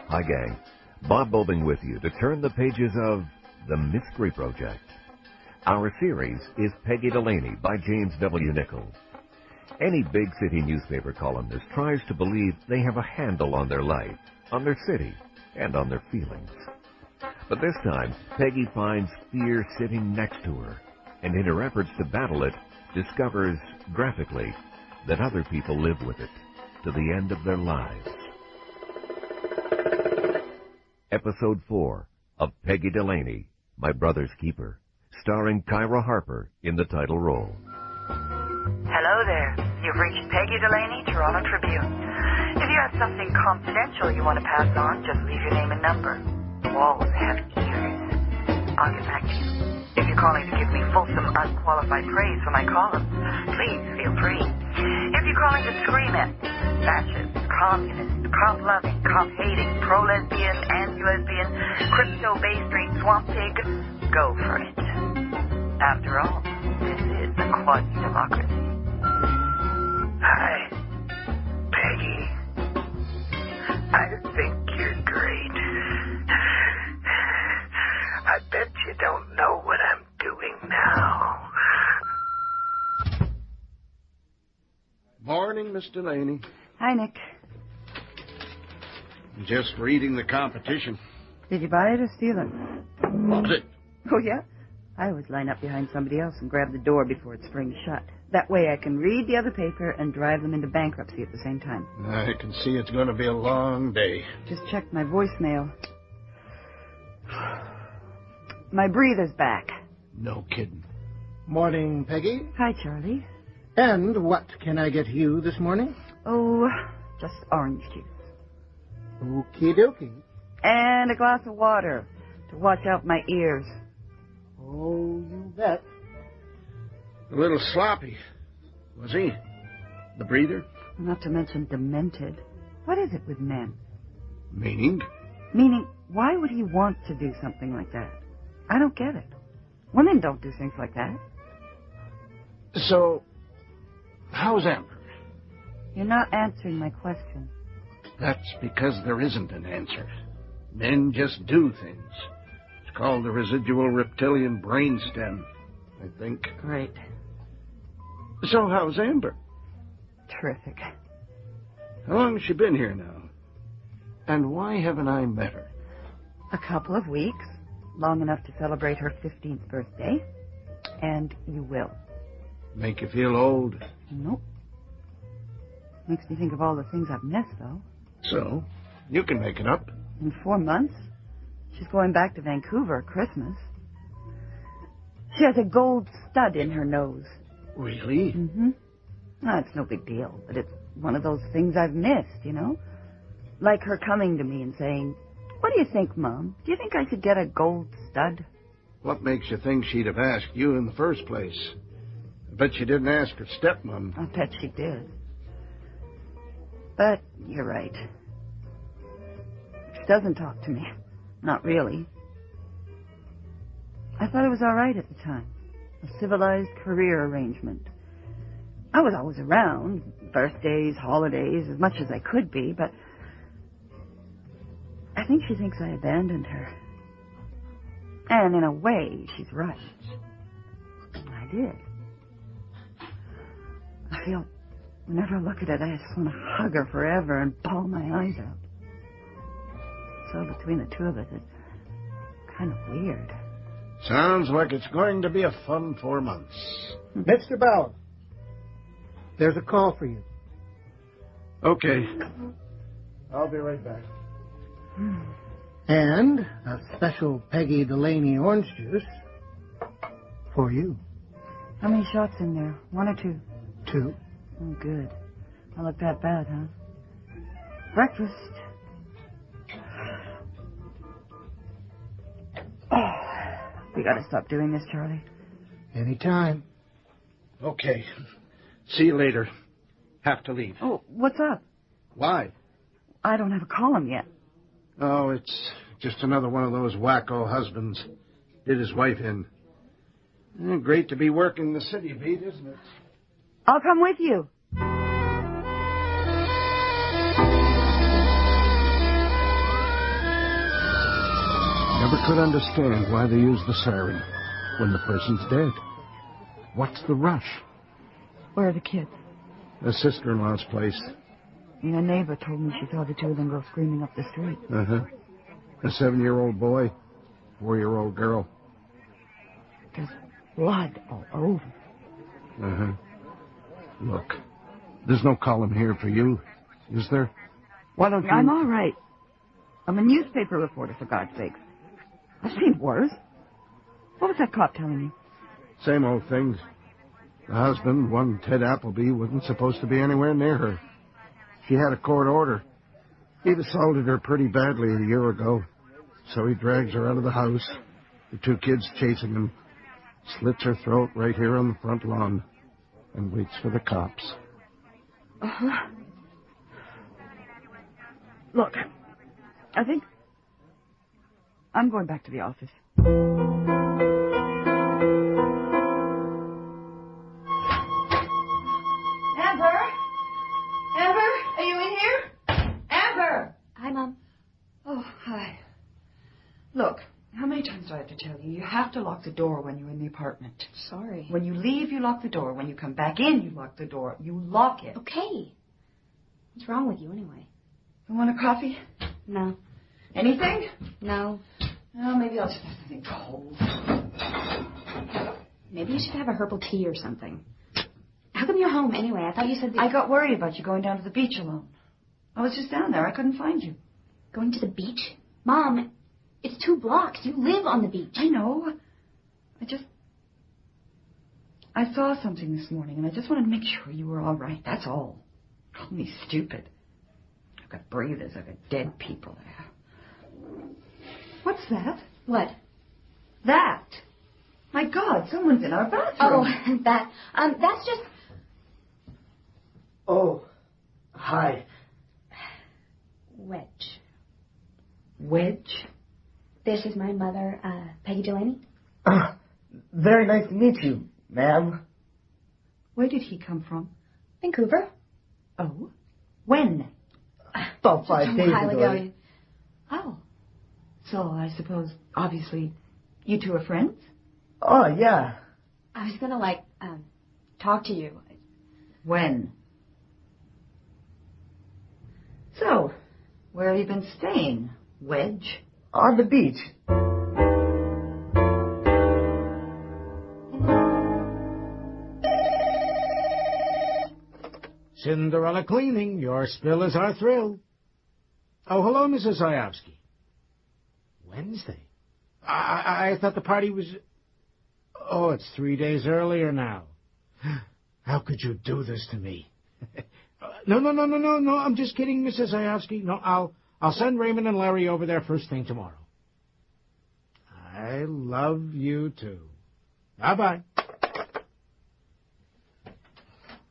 Hi, gang. Bob Bobing with you to turn the pages of The Mystery Project. Our series is Peggy Delaney by James W. Nichols. Any big city newspaper columnist tries to believe they have a handle on their life, on their city, and on their feelings. But this time, Peggy finds fear sitting next to her, and in her efforts to battle it, discovers, graphically, that other people live with it to the end of their lives. Episode 4 of Peggy Delaney, My Brother's Keeper, starring Kyra Harper in the title role. Hello there. You've reached Peggy Delaney, Toronto Tribune. If you have something confidential you want to pass on, just leave your name and number. Walls have ears. I'll get back to you. If you're calling to give me fulsome, unqualified praise for my columns, please feel free. If you're calling to scream at me, fascist, communist, cop-loving, cop-hating, pro-lesbian, anti-lesbian, crypto-Bay Street swamp pig, go for it. After all, this is a quasi-democracy. Hi, Peggy. I think you're great. I bet you don't know what I'm doing now. Morning, Miss Delaney. Hi, Nick. Just reading the competition. Did you buy it or steal it? Bought it. Oh, yeah? I always line up behind somebody else and grab the door before it springs shut. That way I can read the other paper and drive them into bankruptcy at the same time. I can see it's going to be a long day. Just checked my voicemail. My breather's back. No kidding. Morning, Peggy. Hi, Charlie. And what can I get you this morning? Oh, just orange juice. Okie dokie. And a glass of water to watch out my ears. Oh, you bet. A little sloppy. Was he? The breather? Not to mention demented. What is it with men? Meaning? Meaning, why would he want to do something like that? I don't get it. Women don't do things like that. So, how's Amber? You're not answering my question. That's because there isn't an answer. Men just do things. It's called the residual reptilian brainstem, I think. Great. So how's Amber? Terrific. How long has she been here now? And why haven't I met her? A couple of weeks. Long enough to celebrate her 15th birthday. And you will. Make you feel old? Nope. Makes me think of all the things I've missed, though. So, you can make it up. In 4 months. She's going back to Vancouver at Christmas. She has a gold stud in her nose. Really? Mm-hmm. No, it's no big deal, but it's one of those things I've missed, you know? Like her coming to me and saying, "What do you think, Mom? Do you think I should get a gold stud?" What makes you think she'd have asked you in the first place? I bet she didn't ask her stepmom. I bet she did. But you're right. She doesn't talk to me. Not really. I thought it was all right at the time. A civilized career arrangement. I was always around, birthdays, holidays, as much as I could be, but I think she thinks I abandoned her. And in a way, she's right. I did. I feel, whenever I look at it, I just want to hug her forever and bawl my eyes out. So between the two of us, it's kind of weird. Sounds like it's going to be a fun 4 months. Mr. Bauer, there's a call for you. Okay. I'll be right back. And a special Peggy Delaney orange juice for you. How many shots in there? 1 or 2? 2. Oh, good. Not look that bad, huh? Breakfast. Oh, we gotta stop doing this, Charlie. Anytime. Okay. See you later. Have to leave. Oh, what's up? Why? I don't have a column yet. Oh, it's just another one of those wacko husbands. Did his wife in. Great to be working the city beat, isn't it? I'll come with you. Never could understand why they use the siren when the person's dead. What's the rush? Where are the kids? A sister-in-law's place. A neighbor told me she saw the two of them go screaming up the street. Uh-huh. A 7-year-old boy, 4-year-old girl. There's blood all over. Uh-huh. Look, there's no column here for you, is there? Why don't you... I'm all right. I'm a newspaper reporter, for God's sakes. I've seen worse. What was that cop telling you? Same old things. The husband, one Ted Appleby, wasn't supposed to be anywhere near her. She had a court order. He'd assaulted her pretty badly a year ago. So he drags her out of the house. The two kids chasing him. Slits her throat right here on the front lawn. And waits for the cops. Look, I think I'm going back to the office. Amber? Amber, are you in here? Amber! Hi, Mom. Oh, hi. Look, how many times do I have to tell you? You have to lock the door when you're in the apartment. Sorry. When you leave, you lock the door. When you come back in, you lock the door. You lock it. Okay. What's wrong with you, anyway? You want a coffee? No. Anything? No. Oh, maybe I'll just have something cold. Maybe you should have a herbal tea or something. How come you're home, anyway? I thought you said that... I got worried about you going down to the beach alone. I was just down there. I couldn't find you. Going to the beach? Mom, it's 2 blocks. You live on the beach. I know. I saw something this morning, and I just wanted to make sure you were all right. That's all. Call me stupid. I've got breathers. I've got dead people there. What's that? What? That. My God, someone's in our bathroom. Oh, that. That's just... Oh, hi. Wedge. Wedge? This is my mother, Peggy Delaney. Very nice to meet you, ma'am. Where did he come from? Vancouver. Oh? When? About 5 days ago. Oh. So I suppose, obviously, you two are friends? Oh, yeah. I was gonna, talk to you. When? So, where have you been staying, Wedge? On the beach. Cinderella Cleaning, your spill is our thrill. Oh, hello, Mrs. Zayovsky. Wednesday? I thought the party was... Oh, it's 3 days earlier now. How could you do this to me? No, I'm just kidding, Mrs. Zayovsky. No, I'll send Raymond and Larry over there first thing tomorrow. I love you, too. Bye-bye.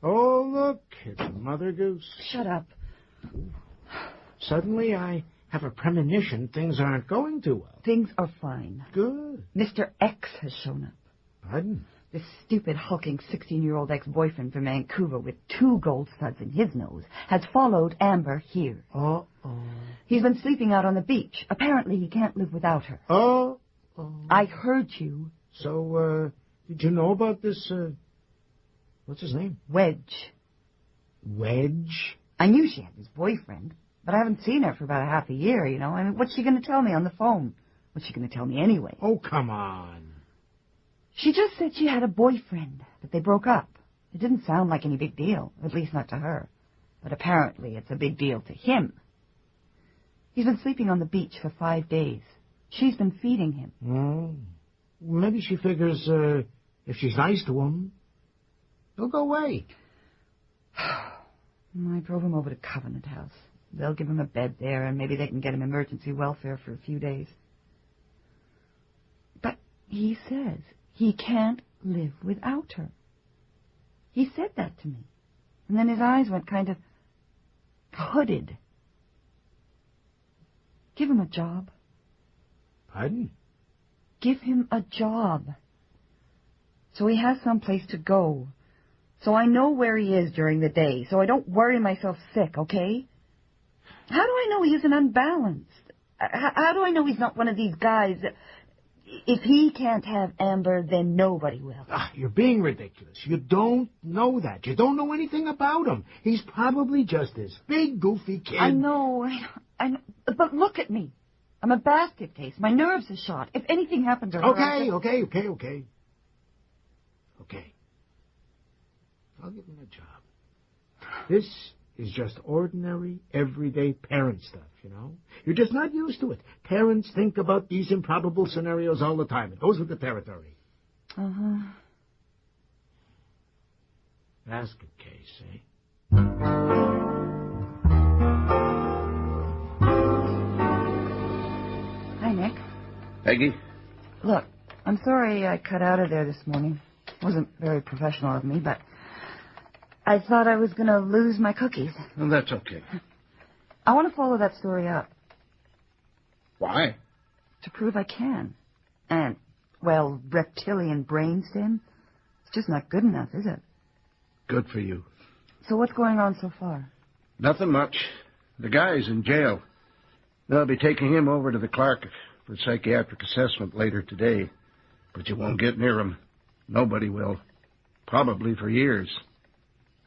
Oh, look, it's Mother Goose. Shut up. Suddenly I have a premonition things aren't going too well. Things are fine. Good. Mr. X has shown up. Pardon? This stupid, hulking 16-year-old ex-boyfriend from Vancouver with 2 gold studs in his nose has followed Amber here. Uh-oh. He's been sleeping out on the beach. Apparently he can't live without her. Oh. I heard you. So, did you know about this, what's his name? Wedge. Wedge? I knew she had this boyfriend, but I haven't seen her for about half a year, you know. I mean, what's she going to tell me on the phone? What's she going to tell me anyway? Oh, come on. She just said she had a boyfriend, that they broke up. It didn't sound like any big deal, at least not to her. But apparently it's a big deal to him. He's been sleeping on the beach for 5 days. She's been feeding him. Oh. Maybe she figures, if she's nice to him, he'll go away. I drove him over to Covenant House. They'll give him a bed there, and maybe they can get him emergency welfare for a few days. But he says he can't live without her. He said that to me. And then his eyes went kind of hooded. Give him a job. Pardon? Give him a job. So he has some place to go. so I know where he is during the day, so I don't worry myself sick, okay? How do I know he isn't unbalanced? How do I know he's not one of these guys that, if he can't have Amber, then nobody will? You're being ridiculous. You don't know that. You don't know anything about him. He's probably just this big, goofy kid. I know. But look at me. I'm a basket case. My nerves are shot. If anything happened to her... Okay. I'll give him a job. This is just ordinary, everyday parent stuff, you know? You're just not used to it. Parents think about these improbable scenarios all the time. It goes with the territory. Uh-huh. Basket case, eh? Hi, Nick. Peggy? Look, I'm sorry I cut out of there this morning. It wasn't very professional of me, but I thought I was going to lose my cookies. Well, that's okay. I want to follow that story up. Why? To prove I can. And, well, reptilian brainstem, it's just not good enough, is it? Good for you. So what's going on so far? Nothing much. The guy's in jail. They'll be taking him over to the Clark for psychiatric assessment later today. But you won't get near him. Nobody will. Probably for years.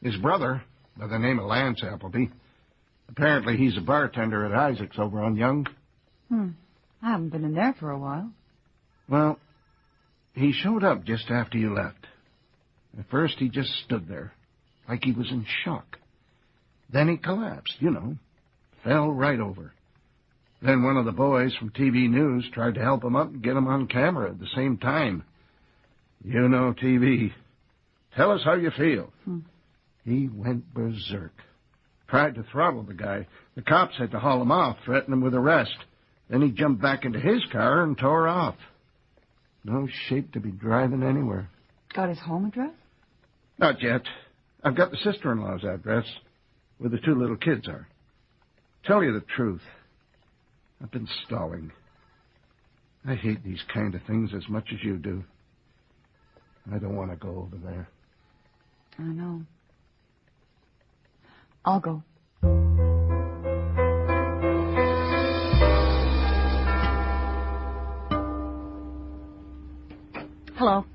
His brother, by the name of Lance Appleby, apparently he's a bartender at Isaac's over on Young. I haven't been in there for a while. Well, he showed up just after you left. At first he just stood there, like he was in shock. Then he collapsed, you know, fell right over. Then one of the boys from TV News tried to help him up and get him on camera at the same time. You know TV. Tell us how you feel. He went berserk. Tried to throttle the guy. The cops had to haul him off, threaten him with arrest. Then he jumped back into his car and tore off. No shape to be driving anywhere. Got his home address? Not yet. I've got the sister-in-law's address, where the two little kids are. Tell you the truth, I've been stalling. I hate these kind of things as much as you do. I don't want to go over there. I know. I'll go. Hello.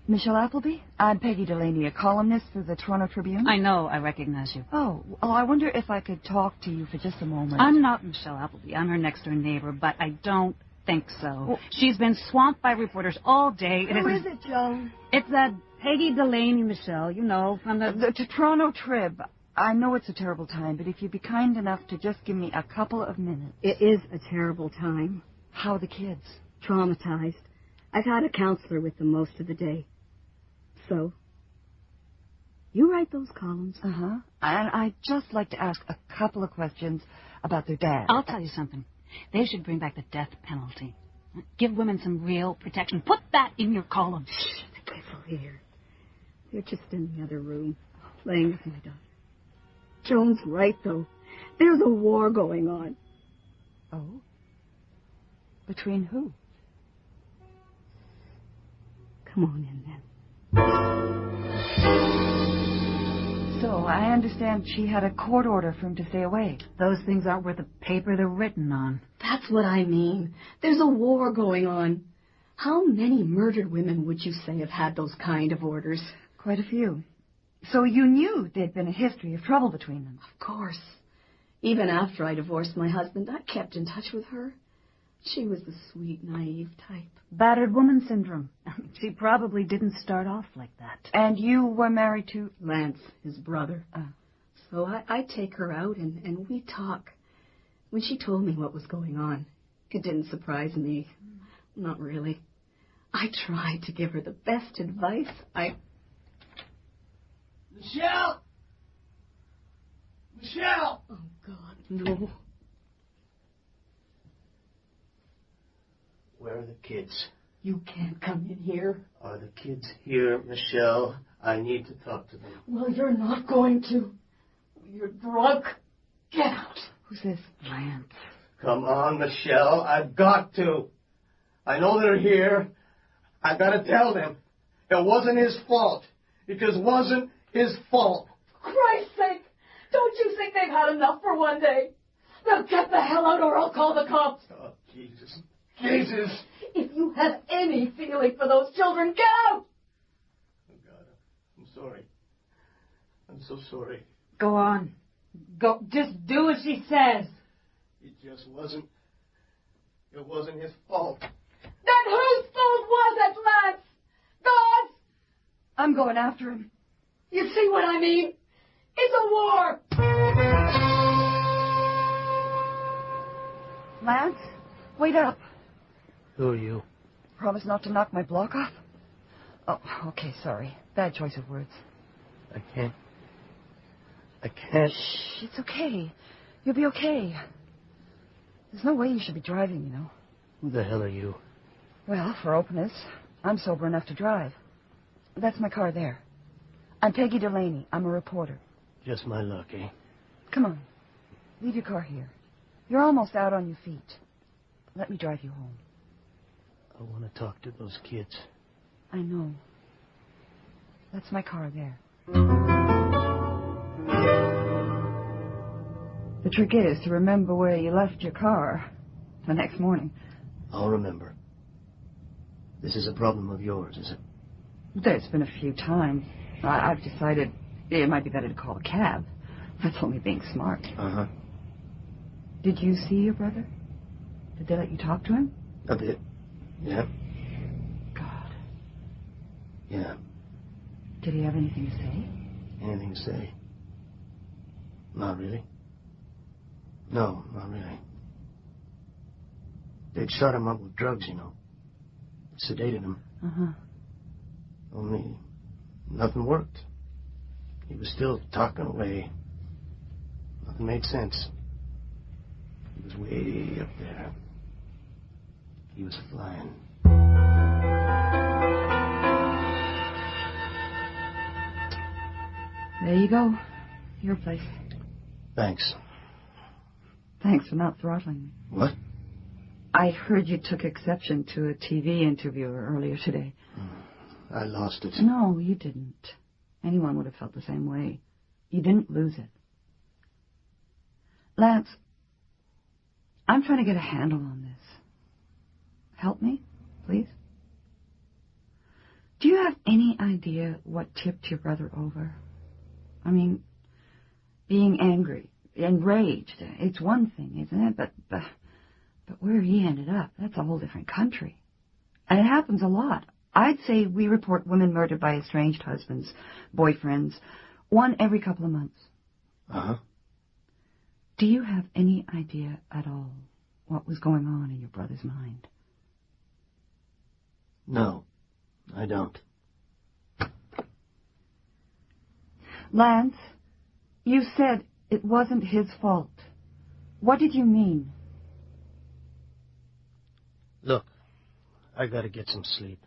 Michelle Appleby? I'm Peggy Delaney, a columnist for the Toronto Tribune. I know. I recognize you. Oh, I wonder if I could talk to you for just a moment. I'm not Michelle Appleby. I'm her next-door neighbor, but I don't think so. Well, she's been swamped by reporters all day. Who is it, Joe? It's Peggy Delaney, Michelle, you know, from the Toronto Trib. I know it's a terrible time, but if you'd be kind enough to just give me a couple of minutes. It is a terrible time. How are the kids? Traumatized. I've had a counselor with them most of the day. So, you write those columns? Uh-huh. And I'd just like to ask a couple of questions about their dad. I'll tell you something. They should bring back the death penalty. Give women some real protection. Put that in your column. The kids will hear. They're just in the other room, playing with my daughter. Joan's right, though. There's a war going on. Oh? Between who? Come on in, then. So, I understand she had a court order for him to stay away. Those things aren't worth the paper they're written on. That's what I mean. There's a war going on. How many murdered women would you say have had those kind of orders? Quite a few. So you knew there'd been a history of trouble between them? Of course. Even after I divorced my husband, I kept in touch with her. She was the sweet, naive type. Battered woman syndrome. She probably didn't start off like that. And you were married to? Lance, his brother. So I take her out and we talk. When she told me what was going on, it didn't surprise me. Not really. I tried to give her the best advice. Michelle! Michelle! Oh, God, no. Where are the kids? You can't come in here. Are the kids here, Michelle? I need to talk to them. Well, you're not going to. You're drunk. Get out. Who's this? Lance. Come on, Michelle. I've got to. I know they're here. I've got to tell them. It wasn't his fault. because it wasn't his fault. For Christ's sake, don't you think they've had enough for one day? Now get the hell out or I'll call the cops. Oh, Jesus. Jesus. If you have any feeling for those children, get out! Oh, God, I'm sorry. I'm so sorry. Go on. Go. Just do as she says. It just wasn't... It wasn't his fault. Then whose fault was it, Lance? God's? I'm going after him. You see what I mean? It's a war! Lance, wait up. Who are you? Promise not to knock my block off? Oh, okay, sorry. Bad choice of words. I can't. Shh, it's okay. You'll be okay. There's no way you should be driving, you know. Who the hell are you? Well, for openness, I'm sober enough to drive. That's my car there. I'm Peggy Delaney. I'm a reporter. Just my luck, eh? Come on. Leave your car here. You're almost out on your feet. Let me drive you home. I want to talk to those kids. I know. That's my car there. The trick is to remember where you left your car the next morning. I'll remember. This is a problem of yours, is it? There's been a few times. I've decided it might be better to call a cab. That's only being smart. Uh-huh. Did you see your brother? Did they let you talk to him? A bit. Yeah. God. Yeah. Did he have anything to say? Anything to say? Not really. No, not really. They'd shot him up with drugs, you know. Sedated him. Uh-huh. Only nothing worked. He was still talking away. Nothing made sense. He was way up there. He was flying. There you go. Your place. Thanks. Thanks for not throttling me. What? I heard you took exception to a TV interviewer earlier today. I lost it. No, you didn't. Anyone would have felt the same way. You didn't lose it. Lance, I'm trying to get a handle on this. Help me, please? Do you have any idea what tipped your brother over? I mean, being angry, enraged, it's one thing, isn't it? But where he ended up, that's a whole different country. And it happens a lot. I'd say we report women murdered by estranged husbands, boyfriends, one every couple of months. Uh-huh. Do you have any idea at all what was going on in your brother's mind? No, I don't. Lance, you said it wasn't his fault. What did you mean? Look, I gotta get some sleep.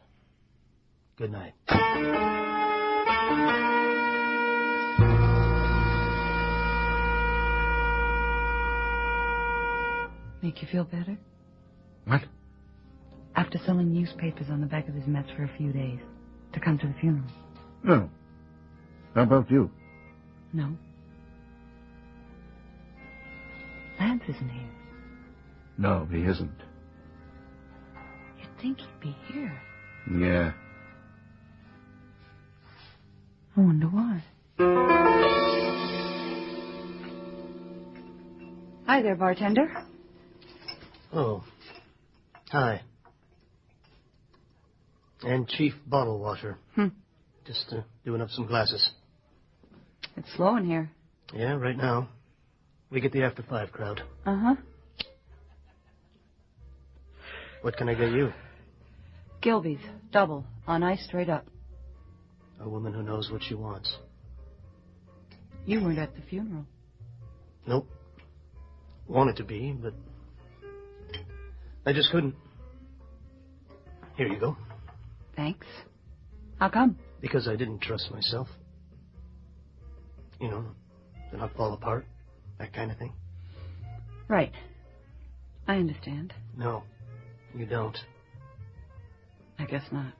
Good night. Make you feel better? What? After selling newspapers on the back of his Mets for a few days, to come to the funeral. No. How about you? No. Lance isn't here. No, he isn't. You'd think he'd be here. Yeah. I wonder why. Hi there, bartender. Oh. Hi. And chief bottle washer. Just doing up some glasses. It's slow in here. Yeah, right now. We get the after 5 crowd. Uh-huh. What can I get you? Gilby's, double, on ice straight up. A woman who knows what she wants. You weren't at the funeral. Nope. Wanted to be, but I just couldn't. Here you go. Thanks. How come? Because I didn't trust myself. You know, to not fall apart. That kind of thing. Right. I understand. No, you don't. I guess not.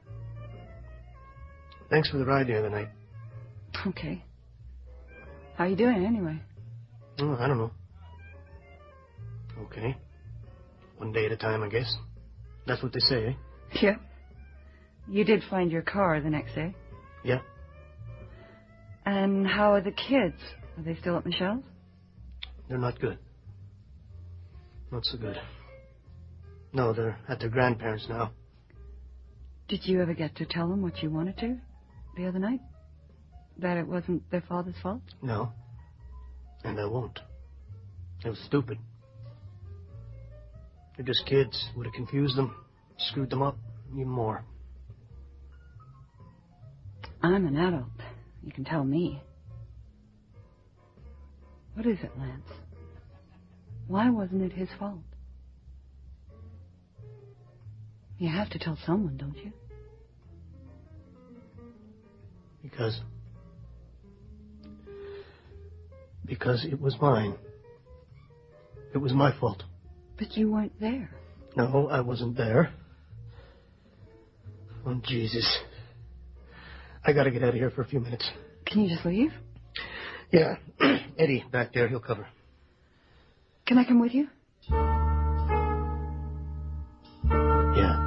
Thanks for the ride the other night. Okay. How you doing, anyway? Oh, I don't know. Okay. One day at a time, I guess. That's what they say, eh? Yeah. You did find your car the next day? Yeah. And how are the kids? Are they still at Michelle's? They're not good. Not so good. No, they're at their grandparents' now. Did you ever get to tell them what you wanted to the other night? That it wasn't their father's fault? No. And I won't. It was stupid. They're just kids. Would have confused them, screwed them up even more. I'm an adult. You can tell me. What is it, Lance? Why wasn't it his fault? You have to tell someone, don't you? Because it was mine. It was my fault. But you weren't there. No, I wasn't there. Oh, Jesus. I gotta get out of here for a few minutes. Can you just leave? Yeah. Eddie, back there, he'll cover. Can I come with you? Yeah.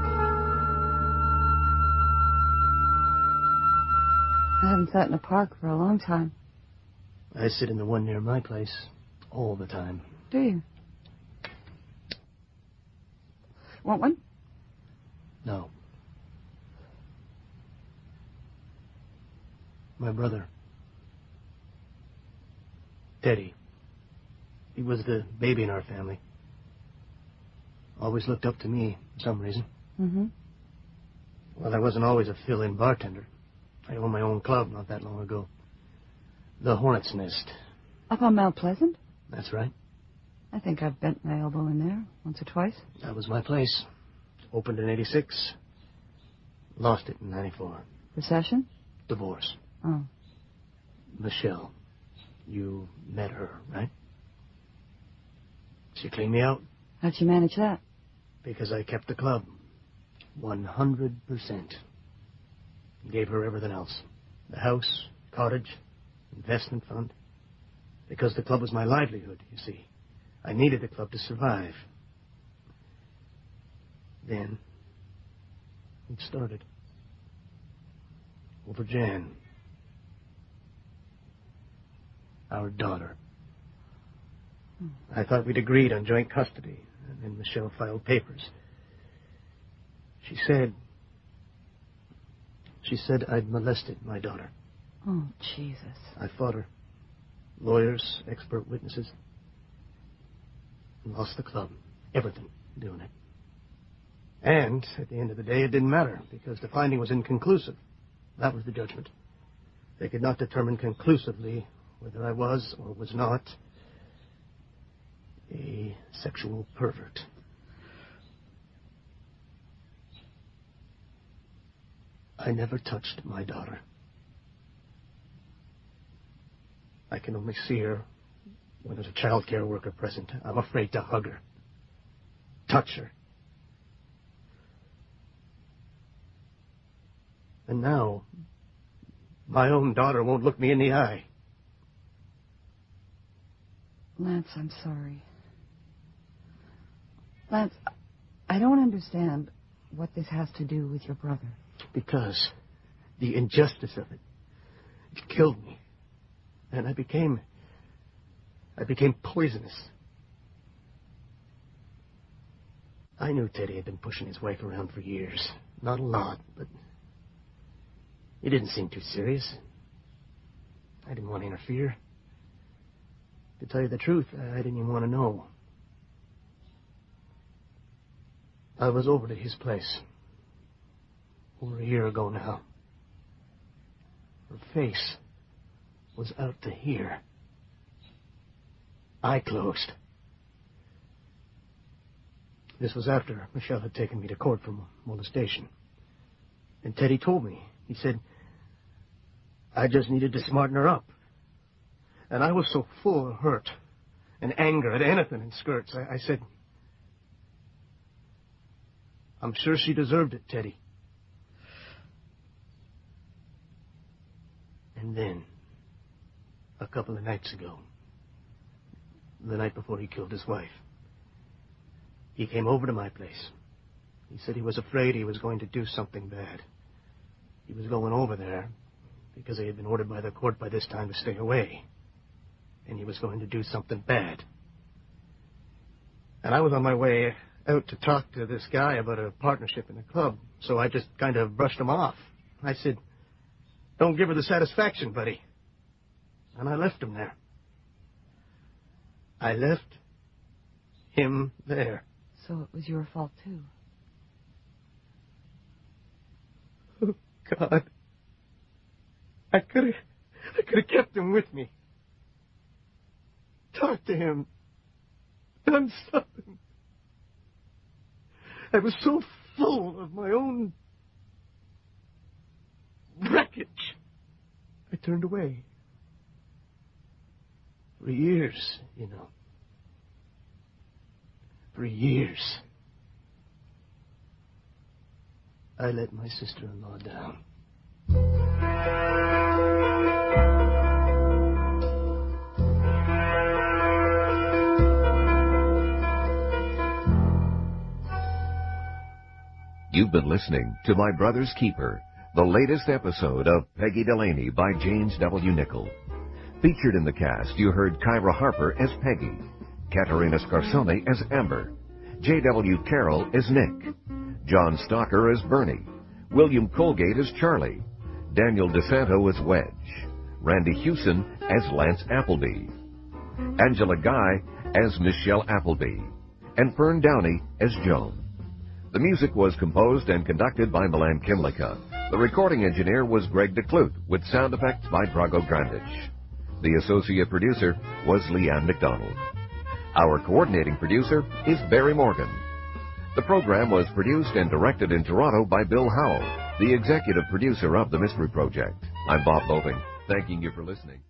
I haven't sat in a park for a long time. I sit in the one near my place all the time. Do you? Want one? No. My brother, Teddy, he was the baby in our family. Always looked up to me for some reason. Mm-hmm. Well, I wasn't always a fill-in bartender. I owned my own club not that long ago. The Hornet's Nest. Up on Mount Pleasant? That's right. I think I've bent my elbow in there once or twice. That was my place. Opened in 86. Lost it in 94. Recession? Divorce. Oh. Michelle. You met her, right? She cleaned me out. How'd you manage that? Because I kept the club. 100%. Gave her everything else. The house, cottage, investment fund. Because the club was my livelihood, you see. I needed the club to survive. Then, it started. Over Jan. Our daughter. I thought we'd agreed on joint custody, and then Michelle filed papers. She said I'd molested my daughter. Oh, Jesus. I fought her. Lawyers, expert witnesses. Lost the club. Everything doing it. And, at the end of the day, it didn't matter, because the finding was inconclusive. That was the judgment. They could not determine conclusively whether I was or was not a sexual pervert. I never touched my daughter. I can only see her when there's a child care worker present. I'm afraid to hug her, touch her. And now, my own daughter won't look me in the eye. Lance, I'm sorry. Lance, I don't understand what this has to do with your brother. Because the injustice of it killed me. And I became poisonous. I knew Teddy had been pushing his wife around for years. Not a lot, but it didn't seem too serious. I didn't want to interfere. To tell you the truth, I didn't even want to know. I was over to his place. Over a year ago now. Her face was out to here. Eye closed. This was after Michelle had taken me to court for molestation. And Teddy told me. He said, I just needed to smarten her up. And I was so full of hurt and anger at anything in skirts. I said, I'm sure she deserved it, Teddy. And then a couple of nights ago. The night before he killed his wife. He came over to my place. He said he was afraid he was going to do something bad. He was going over there because he had been ordered by the court by this time to stay away. And he was going to do something bad. And I was on my way out to talk to this guy about a partnership in the club, so I just kind of brushed him off. I said, "Don't give her the satisfaction, buddy." And I left him there. I left him there. So it was your fault, too. Oh, God. I could have kept him with me. Talked to him. Done something. I was so full of my own wreckage. I turned away. For years, you know. For years. I let my sister-in-law down. You've been listening to My Brother's Keeper, the latest episode of Peggy Delaney by James W. Nichol. Featured in the cast, you heard Kyra Harper as Peggy, Caterina Scarsone as Amber, J.W. Carroll as Nick, John Stalker as Bernie, William Colgate as Charlie, Daniel DeSanto as Wedge, Randy Hewson as Lance Appleby, Angela Guy as Michelle Appleby, and Fern Downey as Joan. The music was composed and conducted by Milan Kimlicka. The recording engineer was Greg DeClute, with sound effects by Drago Grandich. The associate producer was Leanne McDonald. Our coordinating producer is Barry Morgan. The program was produced and directed in Toronto by Bill Howell, the executive producer of the Mystery Project. I'm Bob Boving, thanking you for listening.